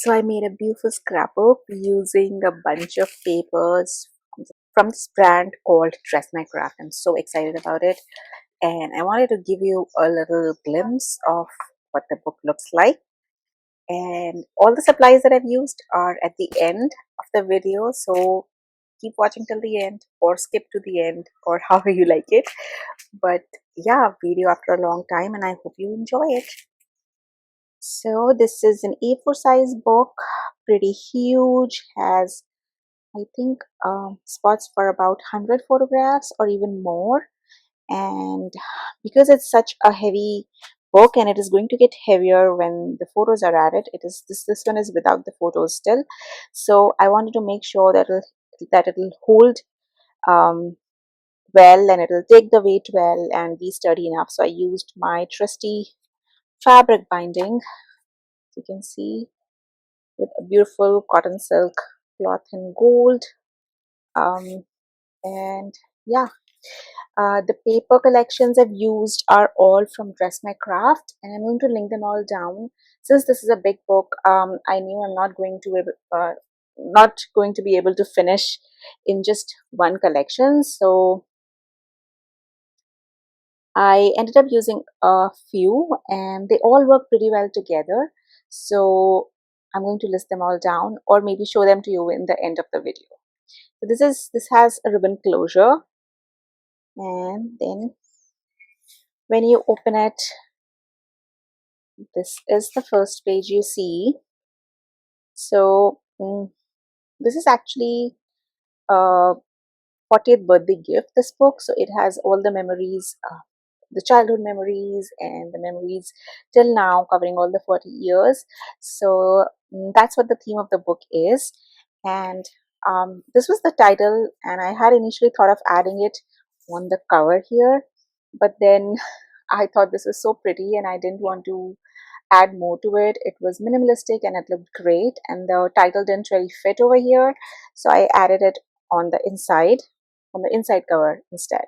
So I made a beautiful scrapbook using a bunch of papers from this brand called Dress My Craft. I'm so excited about it, and I wanted to give you a little glimpse of what the book looks like. And all the supplies that I've used are at the end of the video, so keep watching till the end or skip to the end or however you like it. But yeah, video after a long time, and I hope you enjoy it. So this is an A4 size book, pretty huge, has I think spots for about 100 photographs or even more. And because it's such a heavy book and it is going to get heavier when the photos are added, this one is without the photos still. So I wanted to make sure that it'll hold um, well, and it'll take the weight well and be sturdy enough. So I used my trusty fabric binding, you can see, with a beautiful cotton silk cloth in gold. Um, and yeah, the paper collections I've used are all from Dress My Craft, and I'm going to link them all down. Since this is a big book, I knew I'm not going to be able to finish in just one collection, so I ended up using a few, and they all work pretty well together. So I'm going to list them all down, or maybe show them to you in the end of the video. So this has a ribbon closure, and then when you open it, this is the first page you see. So this is actually a 40th birthday gift, this book. So it has all the memories, the childhood memories and the memories till now, covering all the 40 years. So that's what the theme of the book is. And this was the title, and I had initially thought of adding it on the cover here, but then I thought this was so pretty and I didn't want to add more to it. It was minimalistic and it looked great, and the title didn't really fit over here, so I added it on the inside, on the inside cover instead.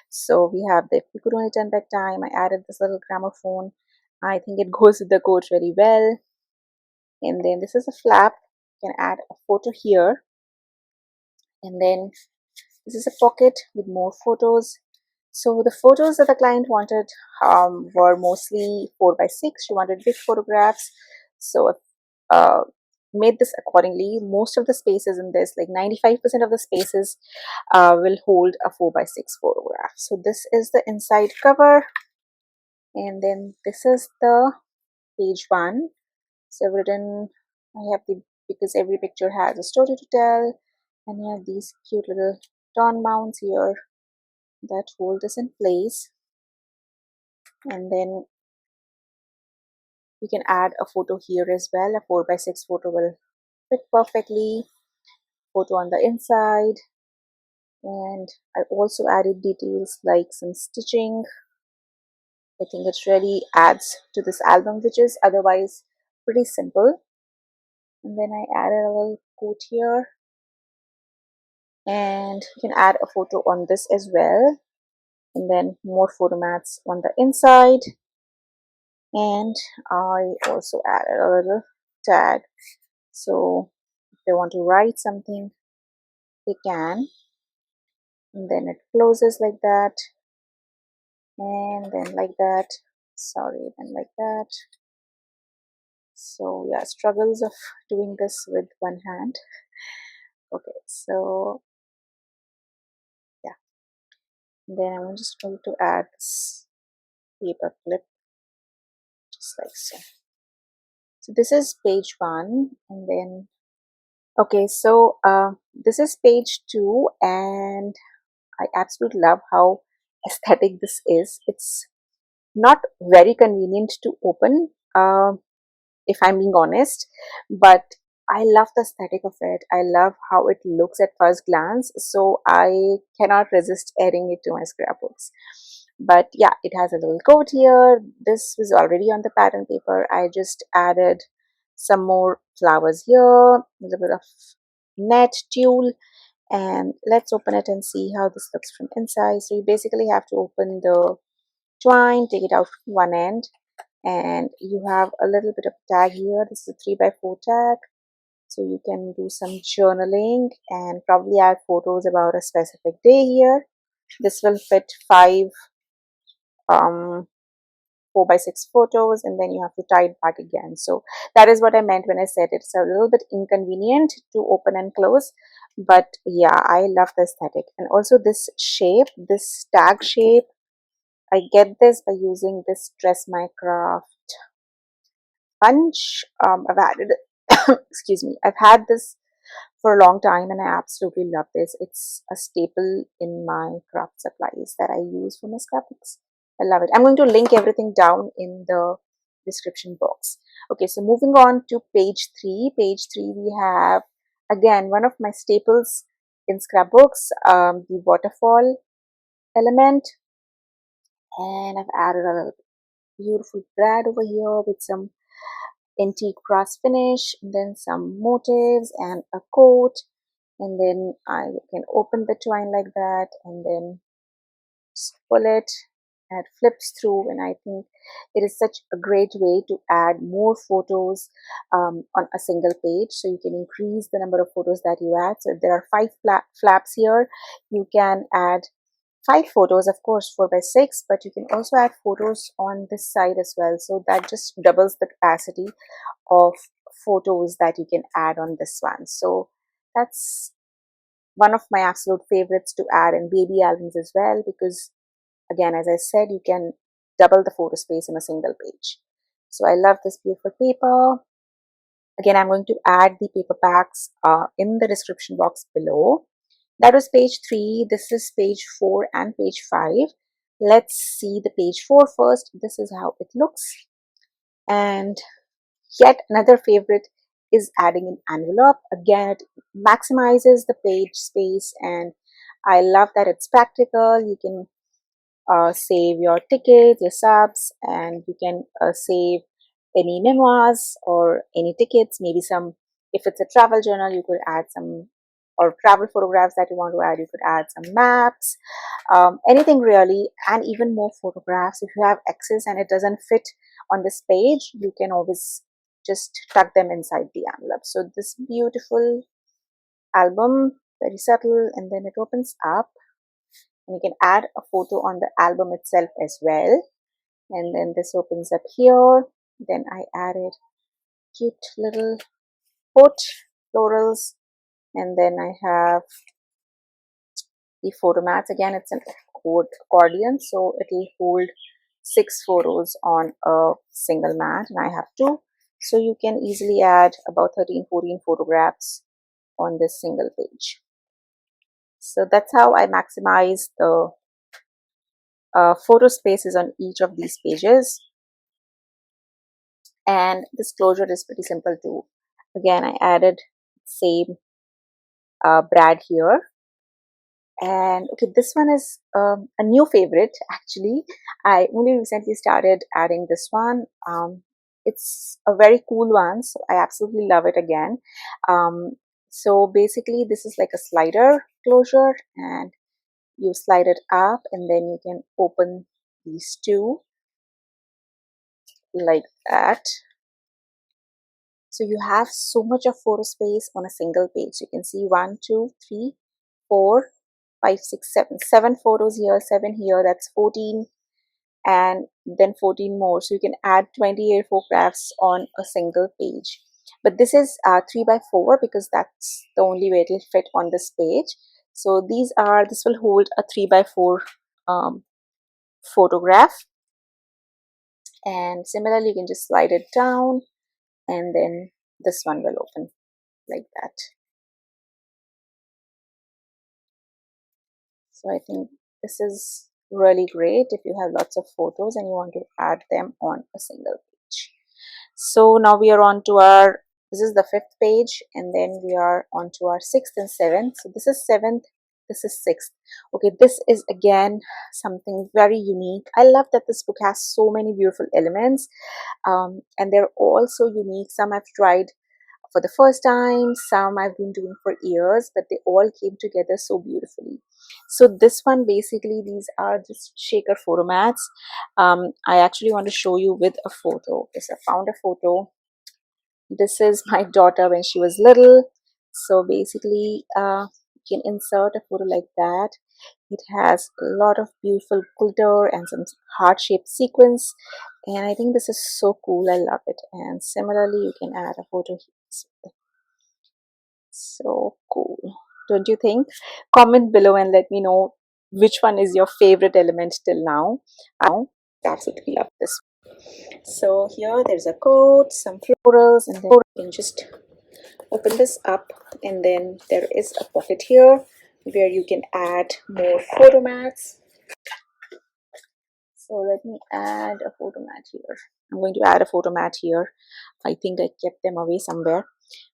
So we have the "If we could only turn back time." I added this little gramophone. I think it goes with the coat really well. And then this is a flap. You can add a photo here, and then this is a pocket with more photos. So the photos that the client wanted were mostly 4x6. She wanted big photographs, so uh, made this accordingly. Most of the spaces in this, like 95% of the spaces, will hold a 4x6 photograph. So this is the inside cover, and then this is the page one. So I've written, I have the, because every picture has a story to tell, and you have these cute little torn mounts here that hold this in place. And then you can add a photo here as well. A 4x6 photo will fit perfectly. Photo on the inside, and I also added details like some stitching. I think it really adds to this album, which is otherwise pretty simple. And then I added a little quote here, and you can add a photo on this as well, and then more photo mats on the inside. And I also added a little tag, so if they want to write something they can. And then it closes like that, and then like that, sorry, then like that. So yeah, struggles of doing this with one hand. Okay, so yeah, then I'm just going to add this paper clip just like so. So this is page one, and then okay, so this is page two, and I absolutely love how aesthetic this is. It's not very convenient to open, if I'm being honest, but I love the aesthetic of it. I love how it looks at first glance, so I cannot resist adding it to my scrapbooks. But yeah, it has a little coat here. This was already on the pattern paper. I just added some more flowers here, a little bit of net tulle, and let's open it and see how this looks from inside. So you basically have to open the twine, take it out from one end, And you have a little bit of tag here. This is a 3x4 tag. So you can do some journaling and probably add photos about a specific day here. This will fit 5 4x6 photos, and then you have to tie it back again. So that is what I meant when I said it's a little bit inconvenient to open and close. But yeah, I love the aesthetic. And also this shape, this tag shape, I get this by using this Dress My Craft punch. I've added excuse me, I've had this for a long time and I absolutely love this. It's a staple in my craft supplies that I use for my scrapbooks. I love it. I'm going to link everything down in the description box. Okay, so moving on to page 3. Page 3, we have again one of my staples in scrapbooks, the waterfall element. And I've added a little beautiful brad over here with some antique brass finish, and then some motifs and a coat, and then I can open the twine like that and then just pull it and it flips through. And I think it is such a great way to add more photos on a single page, so you can increase the number of photos that you add. So if there are 5 flaps here, you can add 5 photos, of course 4x6, but you can also add photos on this side as well, so that just doubles the capacity of photos that you can add on this one. So that's one of my absolute favorites to add in baby albums as well, because again, as I said, you can double the photo space on a single page. So I love this beautiful paper. Again, I'm going to add the paper packs in the description box below. That was page 3. This is page 4 and page 5. Let's see the page 4 first. This is how it looks. And yet another favorite is adding an envelope. Again, it maximizes the page space, and I love that it's practical. You can save your tickets, your subs, and you can save any memoirs or any tickets, maybe some, if it's a travel journal, you could add some, or travel photographs that you want to add, you could add some maps, anything really, and even more photographs. If you have excess and it doesn't fit on this page, you can always just tuck them inside the envelope. So this beautiful album, very subtle, and then it opens up and you can add a photo on the album itself as well. And then this opens up here. Then I added cute little quote florals, and then I have the photo mats. Again, it's an accordion, so it will hold 6 photos on a single mat, and I have 2, so you can easily add about 13-14 photographs on this single page. So that's how I maximize the photo spaces on each of these pages. And this closure is pretty simple too. Again, I added same brad here. And okay, this one is a new favorite actually. I only recently started adding this one. It's a very cool one, so I absolutely love it again. So basically this is like a slider closure, and you slide it up and then you can open these two like that. So you have so much of photo space on a single page. You can see 1, 2, 3, 4, 5, 6, 7. 7 photos here, 7 here, that's 14, and then 14 more. So you can add 28 photographs on a single page. But this is 3x4 because that's the only way it will fit on this page. So this will hold a 3x4 photograph. And similarly, you can just slide it down, and then this one will open like that. So I think this is really great if you have lots of photos and you want to add them on a single page. So now we are on to our, this is the 5th page, and then we are on to our 6th and 7th. So this is 7th, this is 6th. Okay, this is again something very unique. I love that this book has so many beautiful elements, and they're all so unique. Some I've tried for the first time, some I've been doing for years, but they all came together so beautifully. So this one, basically these are just shaker photo mats. I actually want to show you with a photo. Yes, I found a photo. This is my daughter when she was little. So basically you can insert a photo like that. It has a lot of beautiful glitter and some heart-shaped sequins, and I think this is so cool. I love it. And similarly, you can add a photo here. So cool, don't you think? Comment below and let me know which one is your favorite element till now. I absolutely love this. So here there's a coat, some florals, and then you can just open this up, and then there is a pocket here where you can add more photo mats. So let me add a photo mat here. I'm going to add a photo mat here. I think I kept them away somewhere.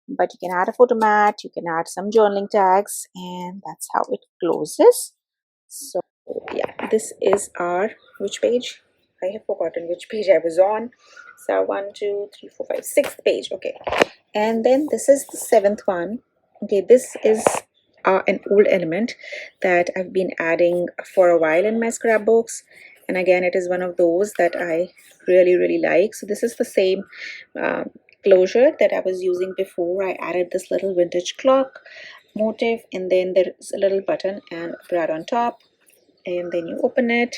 But you can add a photo mat, you can add some journaling tags, and that's how it closes. So yeah, this is our, which page? I have forgotten which page I was on. So 1, 2, 3, 4, 5, 6th page. Okay. And then this is the 7th one. Okay, this is an old element that I've been adding for a while in my scrapbooks, and again it is one of those that I really like. So this is the same closure that I was using before. I added this little vintage clock motif, and then there's a little button and a brad on top, and then you open it.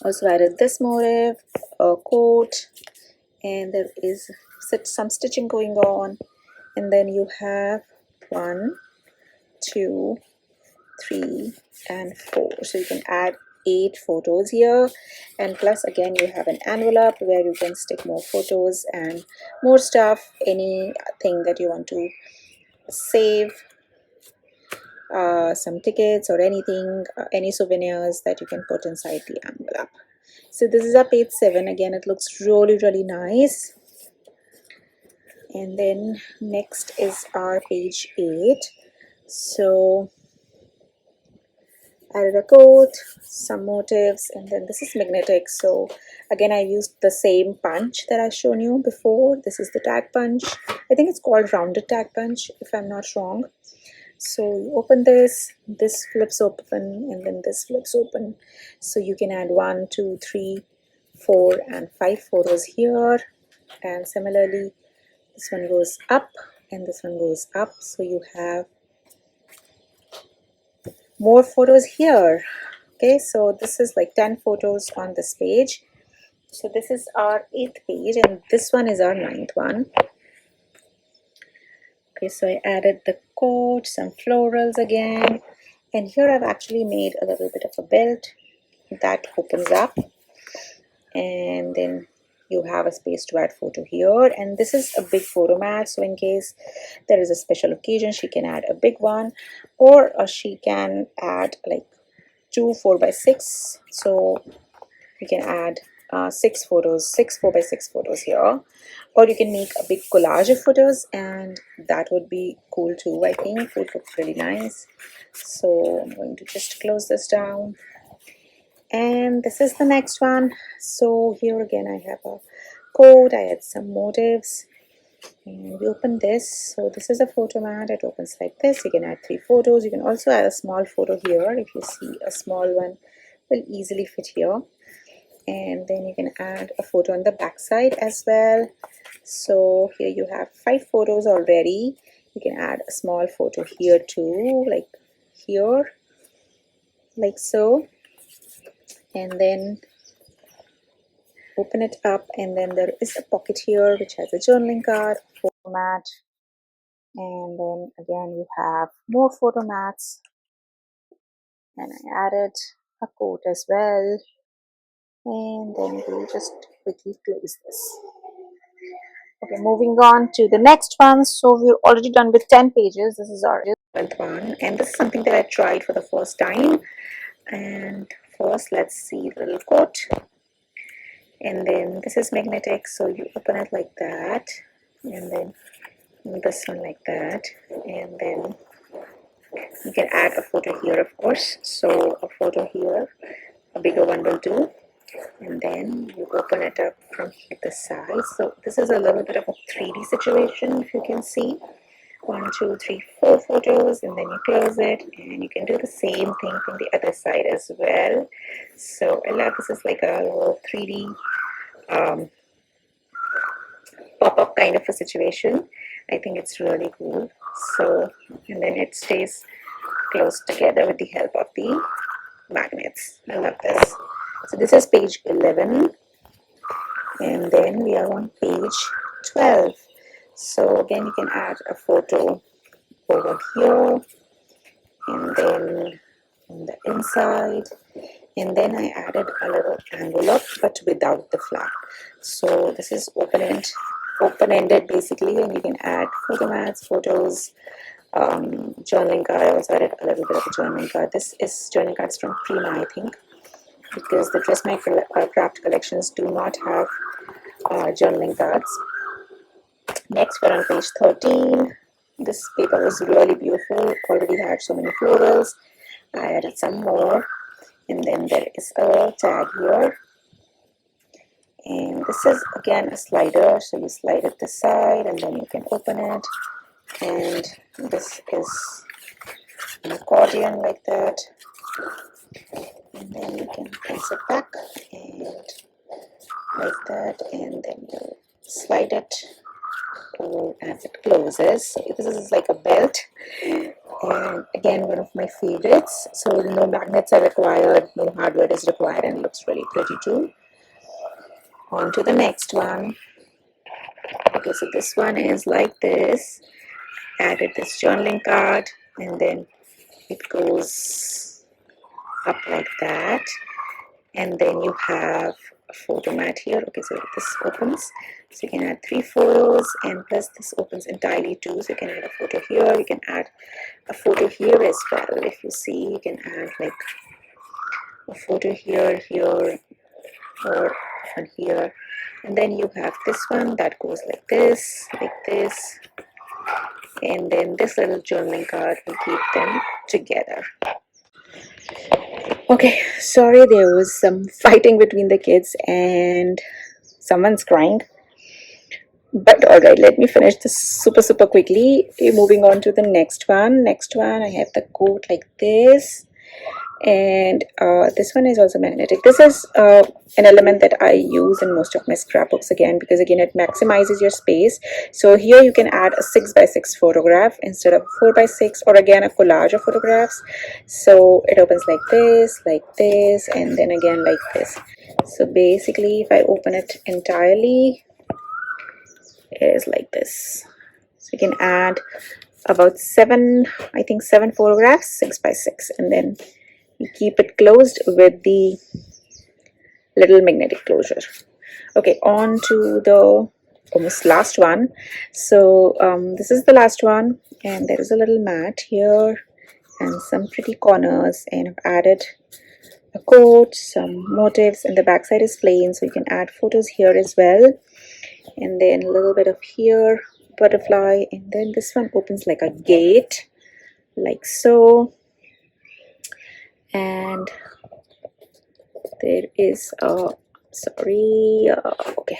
Also added this motif, a coat, and there is some stitching going on, and then you have 1, 2, 3, and 4. So you can add 8 photos here, and plus again you have an envelope where you can stick more photos and more stuff, anything that you want to save, some tickets or anything, any souvenirs that you can put inside the envelope. So this is our page 7. Again, it looks really nice. And then next is our page 8. So added a coat, some motifs, and then this is magnetic. So again, I used the same punch that I've shown you before. This is the tag punch. I think it's called rounded tag punch, if I'm not wrong. So you open this flips open, and then this flips open. So you can add 1, 2, 3, 4, and 5 photos here. And similarly, this one goes up and this one goes up. So you have more photos here. Okay, so this is like 10 photos on this page. So this is our 8th page, and this one is our 9th one. Okay, so I added the coat, some florals again, and here I've actually made a little bit of a belt that opens up, and then you have a space to add photo here. And this is a big photo mat, so in case there is a special occasion, she can add a big one, or she can add like 2 4x6. So you can add 6 photos, 6 4x6 photos here, or you can make a big collage of photos, and that would be cool too. I think it would look really nice. So I'm going to just close this down, and this is the next one. So here again I have a code, I had some motifs, and we open this. So this is a photo mat. It opens like this. You can add 3 photos. You can also add a small photo here. If you see, a small one will easily fit here, and then you can add a photo on the back side as well. So here you have 5 photos already. You can add a small photo here too, like here, like so, and then open it up, and then there is a pocket here which has a journaling card, format, and then again you have more photo mats, and I added a quote as well, and then we'll just quickly close this. Okay, moving on to the next one. So we're already done with 10 pages. This is our 12th one, and this is something that I tried for the first time. And first, let's see the little quote, and then this is magnetic, so you open it like that, and then this one like that, and then you can add a photo here, of course. So a photo here, a bigger one will do, and then you open it up from the side. So this is a little bit of a 3D situation, if you can see. one, two, three, four photos, and then you close it, and you can do the same thing from the other side as well. So I love this is like a little 3D pop-up kind of a situation. I think it's really cool. So, and then it stays close together with the help of the magnets. I love this. So this is page 11, and then we are on page 12. So again, you can add a photo over here, and then on the inside, and then I added a little envelope but without the flap. So this is open-ended basically, and you can add photo mats, photos, journaling card. I also added a little bit of a journaling card. This is journaling cards from Prima, I think, because the Dress My Craft collections do not have journaling cards. Next, we're on page 13. This paper is really beautiful. Already had so many florals. I added some more, and then there is a tag here, and this is again a slider, so you slide it this side and then you can open it, and this is an accordion like that, and then you can place it back and like that, and then you slide it as it closes. So this is like a belt, and again one of my favorites. So no magnets are required, no hardware is required, and it looks really pretty too. On to the next one. Okay, so this one is like this. Added this journaling card, and then it goes up like that, and then you have a photo mat here. Okay, so this opens, so you can add 3 photos, and plus this opens entirely too, so you can add a photo here, you can add a photo here as well. If you see, you can add like a photo here, here, or one here, and then you have this one that goes like this, and then this little journaling card will keep them together. Okay, sorry, there was some fighting between the kids and someone's crying. But alright, let me finish this super quickly. Okay, moving on to the next one. Next one, I have the coat like this. And this one is also magnetic. This is an element that I use in most of my scrapbooks, again, because again it maximizes your space. So here you can add a 6x6 photograph instead of 4x6, or again a collage of photographs. So it opens like this, and then again like this. So basically if I open it entirely, it is like this. So you can add about 7 photographs, 6x6, and then you keep it closed with the little magnetic closure. Okay, on to the almost last one. So this is the last one, and there is a little mat here and some pretty corners, and I've added a quote, some motifs, and the back side is plain, so you can add photos here as well, and then a little bit of here butterfly, and then this one opens like a gate like so, and there is a okay,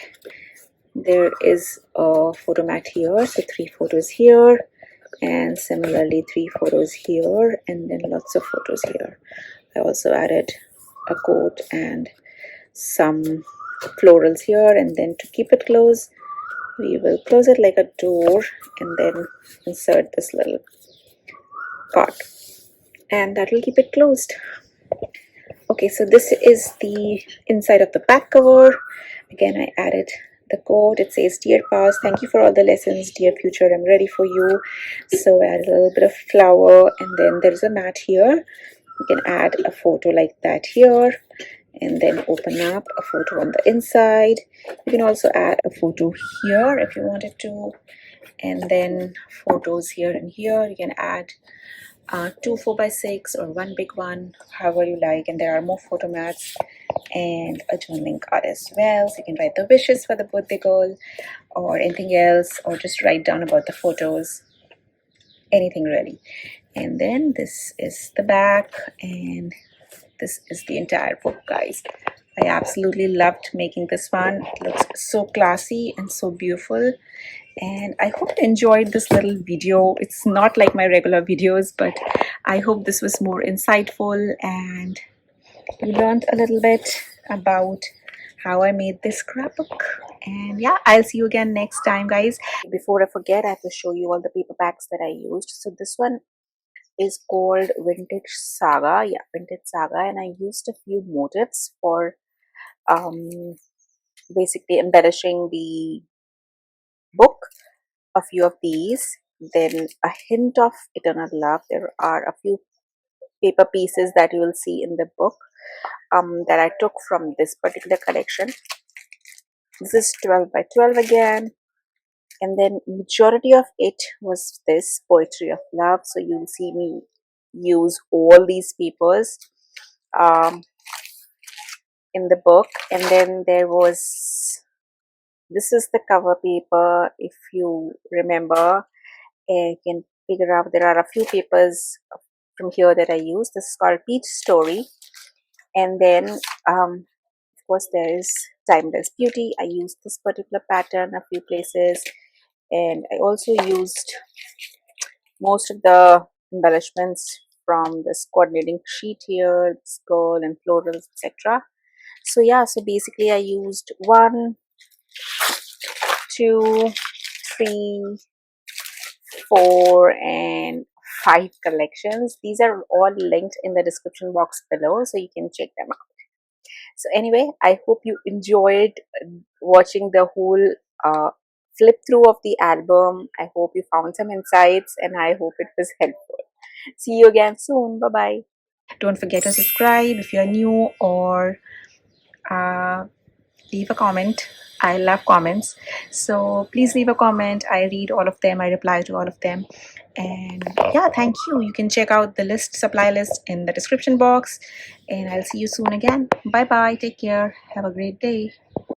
there is a photo mat here, so 3 photos here, and similarly 3 photos here, and then lots of photos here. I also added a quote and some florals here, and then to keep it closed, we will close it like a door and then insert this little card, and that will keep it closed. Okay, so this is the inside of the back cover. Again, I added the quote. It says, "Dear past, thank you for all the lessons. Dear future, I'm ready for you." So I added a little bit of flower, and then there's a mat here. You can add a photo like that here, and then open up a photo on the inside. You can also add a photo here if you wanted to, and then photos here and here. You can add 2 4x6 or 1 big one, however you like, and there are more photo mats and a journaling card as well, so you can write the wishes for the birthday girl or anything else, or just write down about the photos, anything really. And then this is the back, and this is the entire book, guys. I absolutely loved making this one. It looks so classy and so beautiful. And I hope you enjoyed this little video. It's not like my regular videos, but I hope this was more insightful and you learned a little bit about how I made this scrapbook. And yeah, I'll see you again next time, guys. Before I forget, I have to show you all the paper packs that I used. So this one is called Vintage Saga. Yeah, Vintage Saga. And I used a few motifs for um, basically embellishing the book. A few of these, then a hint of eternal love. There are a few paper pieces that you will see in the book that I took from this particular collection. This is 12 by 12 again, and then majority of it was this poetry of love. So you'll see me use all these papers um, in the book. And then there was, this is the cover paper. If you remember, you can figure out there are a few papers from here that I use. This is called Peach Story. And then of course there is Timeless Beauty. I used this particular pattern a few places, and I also used most of the embellishments from this coordinating sheet here, skull and florals, etc. So yeah, so basically I used 1, 2, 3, 4 and 5 collections. These are all linked in the description box below, so you can check them out. So anyway, I hope you enjoyed watching the whole flip through of the album. I hope you found some insights and I hope it was helpful. See you again soon. Bye bye. Don't forget to subscribe if you're new, or uh, leave a comment. I love comments, so please leave a comment. I read all of them, I reply to all of them. And yeah, thank you. You can check out the supply list in the description box, and I'll see you soon again. Bye bye, take care, have a great day.